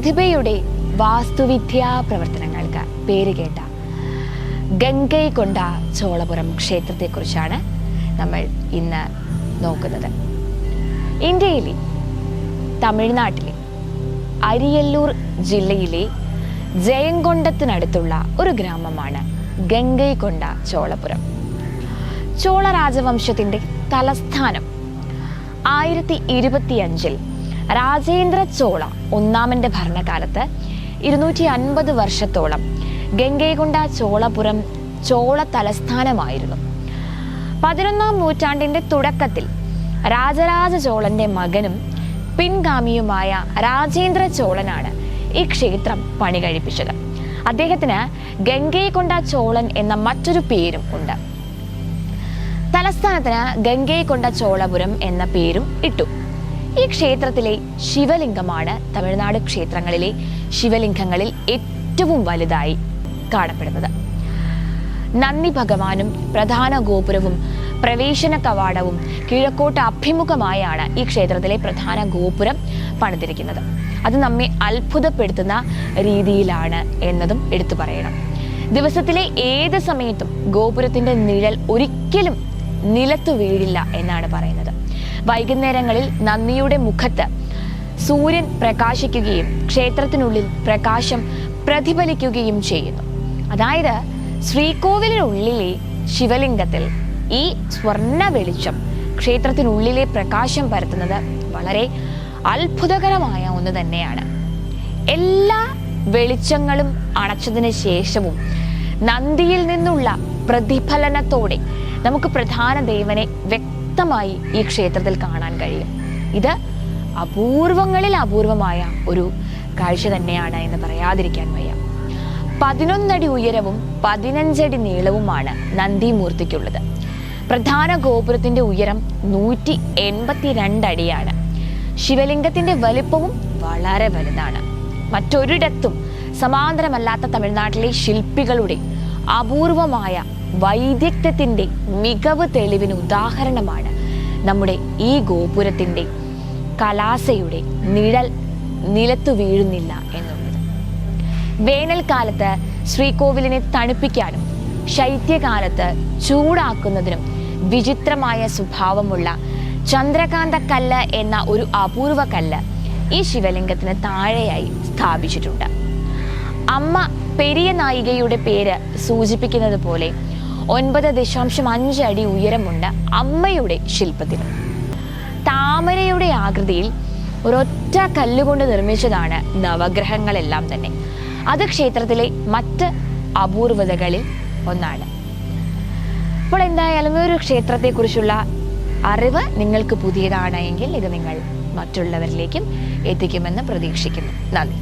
പ്രതിഭയുടെ വാസ്തുവിദ്യാ പ്രവർത്തനങ്ങൾക്ക് പേരുകേട്ട ഗംഗൈകൊണ്ട ചോളപുരം ക്ഷേത്രത്തെക്കുറിച്ചാണ് നമ്മൾ ഇന്ന് നോക്കുന്നത്. ഇന്ത്യയിലെ തമിഴ്നാട്ടിലെ അരിയല്ലൂർ ജില്ലയിലെ ജയംകൊണ്ടത്തിനടുത്തുള്ള ഒരു ഗ്രാമമാണ് ഗംഗൈകൊണ്ട ചോളപുരം. ചോള രാജവംശത്തിൻ്റെ തലസ്ഥാനം 1025 രാജേന്ദ്ര ചോള ഒന്നാമന്റെ ഭരണകാലത്ത് 250 വർഷത്തോളം ഗംഗൈകൊണ്ട ചോളപുരം ചോള തലസ്ഥാനമായിരുന്നു. 11ാം നൂറ്റാണ്ടിന്റെ തുടക്കത്തിൽ രാജരാജ ചോളന്റെ മകനും പിൻഗാമിയുമായ രാജേന്ദ്ര ചോളനാണ് ഈ ക്ഷേത്രം പണി കഴിപ്പിച്ചത്. അദ്ദേഹത്തിന് ഗംഗൈകൊണ്ട ചോളൻ എന്ന മറ്റൊരു പേരും ഉണ്ട്. തലസ്ഥാനത്തിന് ഗംഗൈകൊണ്ട ചോളപുരം എന്ന പേരും ഇട്ടു. ഈ ക്ഷേത്രത്തിലെ ശിവലിംഗമാണ് തമിഴ്നാട് ക്ഷേത്രങ്ങളിലെ ശിവലിംഗങ്ങളിൽ ഏറ്റവും വലുതായി കാണപ്പെടുന്നത്. നന്ദി ഭഗവാനും പ്രധാന ഗോപുരവും പ്രവേശന കവാടവും കിഴക്കോട്ട് അഭിമുഖമായാണ് ഈ ക്ഷേത്രത്തിലെ പ്രധാന ഗോപുരം പണിതിരിക്കുന്നത്. അത് നമ്മെ അത്ഭുതപ്പെടുത്തുന്ന രീതിയിലാണ് എന്നതും എടുത്തു പറയണം. ദിവസത്തിലെ ഏത് സമയത്തും ഗോപുരത്തിന്റെ നിഴൽ ഒരിക്കലും നിലത്തു വീഴില്ല എന്നാണ് പറയുന്നത്. വൈകുന്നേരങ്ങളിൽ നന്ദിയുടെ മുഖത്ത് സൂര്യൻ പ്രകാശിക്കുകയും ക്ഷേത്രത്തിനുള്ളിൽ പ്രകാശം പ്രതിഫലിക്കുകയും ചെയ്യുന്നു. അതായത് ശ്രീകോവിലിനുള്ളിലെ ശിവലിംഗത്തിൽ ഈ സ്വർണ്ണ വെളിച്ചം ക്ഷേത്രത്തിനുള്ളിലെ പ്രകാശം പരത്തുന്നത് വളരെ അത്ഭുതകരമായ ഒന്ന് തന്നെയാണ്. എല്ലാ വെളിച്ചങ്ങളും അണച്ചതിന് ശേഷവും നന്ദിയിൽ നിന്നുള്ള പ്രതിഫലനത്തോടെ നമുക്ക് പ്രധാന ദേവനെ വ്യക്തമായി ഈ ക്ഷേത്രത്തിൽ കാണാൻ കഴിയും. ഇത് അപൂർവങ്ങളിൽ അപൂർവമായ ഒരു കാഴ്ച തന്നെയാണ് എന്ന് പറയാതിരിക്കാൻ വയ്യ. 11 അടി ഉയരവും 15 അടി നീളവുമാണ് നന്ദിമൂർത്തിക്കുള്ളത്. പ്രധാന ഗോപുരത്തിന്റെ ഉയരം 182 അടിയാണ്. ശിവലിംഗത്തിന്റെ വലിപ്പവും വളരെ വലുതാണ്. മറ്റൊരിടത്തും സമാന്തരമല്ലാത്ത തമിഴ്നാട്ടിലെ ശില്പികളുടെ അപൂർവമായ വൈദഗ്ധ്യത്തിന്റെ മികവ് തെളിവിന് ഉദാഹരണമാണ് നമ്മുടെ ഈ ഗോപുരത്തിന്റെ കലാസയുടെ നിഴൽ നിലത്തു വീഴുന്നില്ല എന്നുള്ളത്. വേനൽക്കാലത്ത് ശ്രീകോവിലിനെ തണുപ്പിക്കാനും ശൈത്യകാലത്ത് ചൂടാക്കുന്നതിനും വിചിത്രമായ സ്വഭാവമുള്ള ചന്ദ്രകാന്ത കല്ല് എന്ന ഒരു അപൂർവ കല്ല് ഈ ശിവലിംഗത്തിന് താഴെയായി സ്ഥാപിച്ചിട്ടുണ്ട്. അമ്മ പെരിയ നായികയുടെ പേര് സൂചിപ്പിക്കുന്നത് പോലെ 9.5 അടി ഉയരമുണ്ട് അമ്മയുടെ ശില്പത്തിന്. താമരയുടെ ആകൃതിയിൽ ഒരൊറ്റ കല്ലുകൊണ്ട് നിർമ്മിച്ചതാണ് നവഗ്രഹങ്ങളെല്ലാം തന്നെ. അത് ക്ഷേത്രത്തിലെ മറ്റ് അപൂർവതകളിൽ ഒന്നാണ്. അപ്പോൾ എന്തായാലും ഒരു ക്ഷേത്രത്തെക്കുറിച്ചുള്ള അറിവ് നിങ്ങൾക്ക് പുതിയതാണ് എങ്കിൽ ഇത് നിങ്ങൾ മറ്റുള്ളവരിലേക്കും എത്തിക്കുമെന്ന് പ്രതീക്ഷിക്കുന്നു. നന്ദി.